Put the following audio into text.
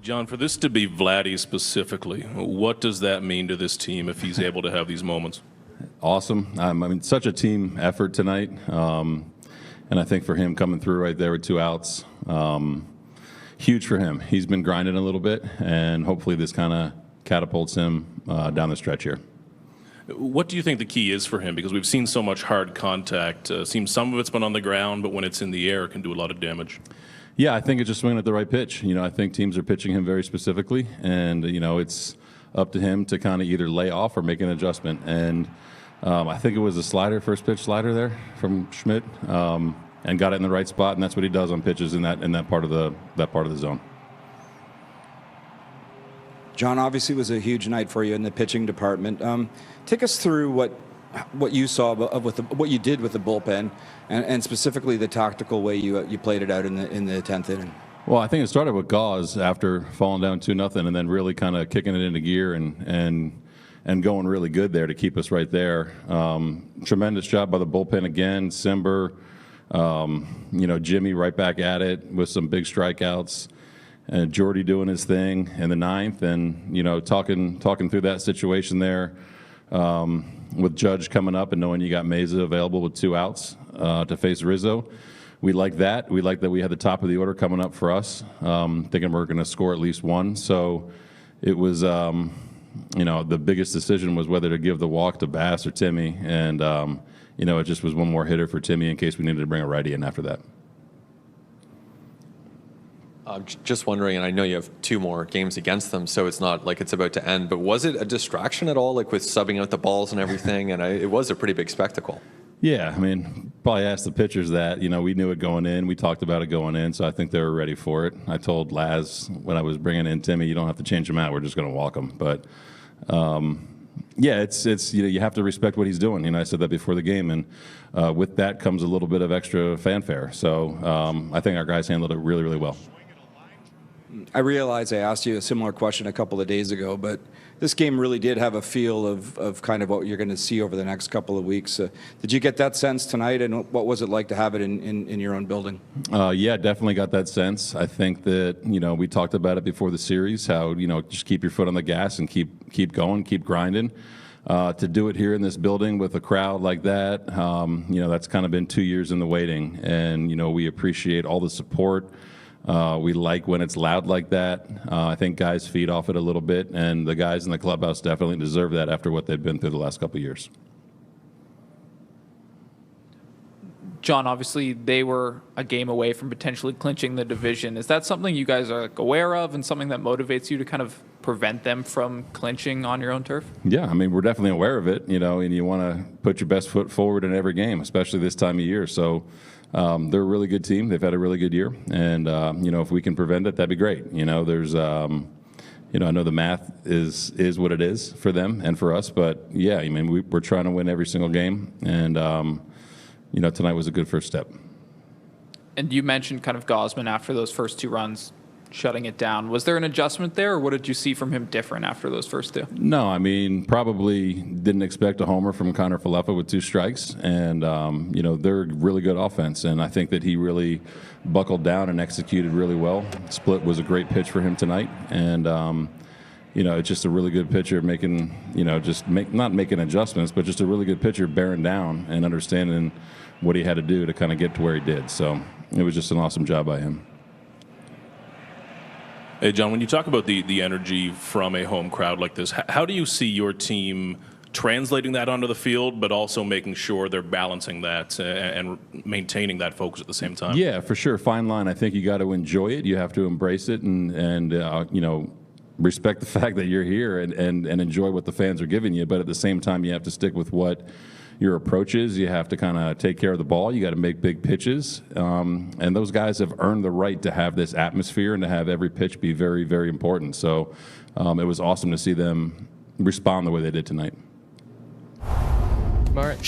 John, for this to be Vladdy specifically, what does that mean to this team if he's able to have these moments? Awesome. I mean, such a team effort tonight. And I think for him coming through right there with 2 outs, huge for him. He's been grinding a little bit, and hopefully this kind of catapults him down the stretch here. What do you think the key is for him? Because we've seen so much hard contact. Seems some of it's been on the ground, but when it's in the air, it can do a lot of damage. Yeah, I think it's just swinging at the right pitch. I think teams are pitching him very specifically, and, it's up to him to kind of either lay off or make an adjustment. And I think it was a slider, first pitch slider there from Schmidt, and got it in the right spot, and that's what he does on pitches in that part of the zone. John, obviously was a huge night for you in the pitching department. Take us through what you saw what you did with the bullpen, and specifically the tactical way you played it out in the 10th inning. Well, I think it started with Gauze after falling down 2-0, and then really kind of kicking it into gear and going really good there to keep us right there. Tremendous job by the bullpen again. Simber, Jimmy right back at it with some big strikeouts. And Jordy doing his thing in the 9th, and talking through that situation there with Judge coming up and knowing you got Meza available with 2 outs to face Rizzo. We like that. We like that we had the top of the order coming up for us, thinking we're going to score at least 1. So it was, the biggest decision was whether to give the walk to Bass or Timmy, and it just was one more hitter for Timmy in case we needed to bring a righty in after that. Just wondering, and I know you have 2 more games against them, so it's not like it's about to end, but was it a distraction at all, like with subbing out the balls and everything? And it was a pretty big spectacle. Yeah, I mean, probably asked the pitchers that. We knew it going in. We talked about it going in, so I think they were ready for it. I told Laz when I was bringing in Timmy, you don't have to change him out. We're just going to walk him. But, it's you have to respect what he's doing. I said that before the game, and with that comes a little bit of extra fanfare. So I think our guys handled it really, really well. I realize I asked you a similar question a couple of days ago, but this game really did have a feel of kind of what you're going to see over the next couple of weeks. Did you get that sense tonight, and what was it like to have it in your own building? Yeah, definitely got that sense. I think that, we talked about it before the series, how, just keep your foot on the gas and keep going, keep grinding. To do it here in this building with a crowd like that, that's kind of been 2 years in the waiting, and, we appreciate all the support. We like when it's loud like that. I think guys feed off it a little bit, and the guys in the clubhouse definitely deserve that after what they've been through the last couple of years. John, obviously they were a game away from potentially clinching the division. Is that something you guys are aware of and something that motivates you to kind of prevent them from clinching on your own turf? Yeah, I mean, we're definitely aware of it, and you want to put your best foot forward in every game, especially this time of year. So they're a really good team. They've had a really good year. And, if we can prevent it, that'd be great. There's, I know the math is what it is for them and for us. But, yeah, I mean, we're trying to win every single game. And, tonight was a good first step. And you mentioned kind of Gausman after those first 2 runs, shutting it down. Was there an adjustment there, or what did you see from him different after those first 2? No, I mean, probably didn't expect a homer from Connor Falefa with 2 strikes. And, they're really good offense. And I think that he really buckled down and executed really well. Split was a great pitch for him tonight. And, it's just a really good pitcher making, not making adjustments, but just a really good pitcher bearing down and understanding what he had to do to kind of get to where he did. So it was just an awesome job by him. Hey, John, when you talk about the energy from a home crowd like this, how do you see your team translating that onto the field, but also making sure they're balancing that and maintaining that focus at the same time? Yeah, for sure. Fine line. I think you got to enjoy it. You have to embrace it and respect the fact that you're here and enjoy what the fans are giving you. But at the same time, you have to stick with what your approach is. You have to kind of take care of the ball. You got to make big pitches. And those guys have earned the right to have this atmosphere and to have every pitch be very, very important. So it was awesome to see them respond the way they did tonight. All right.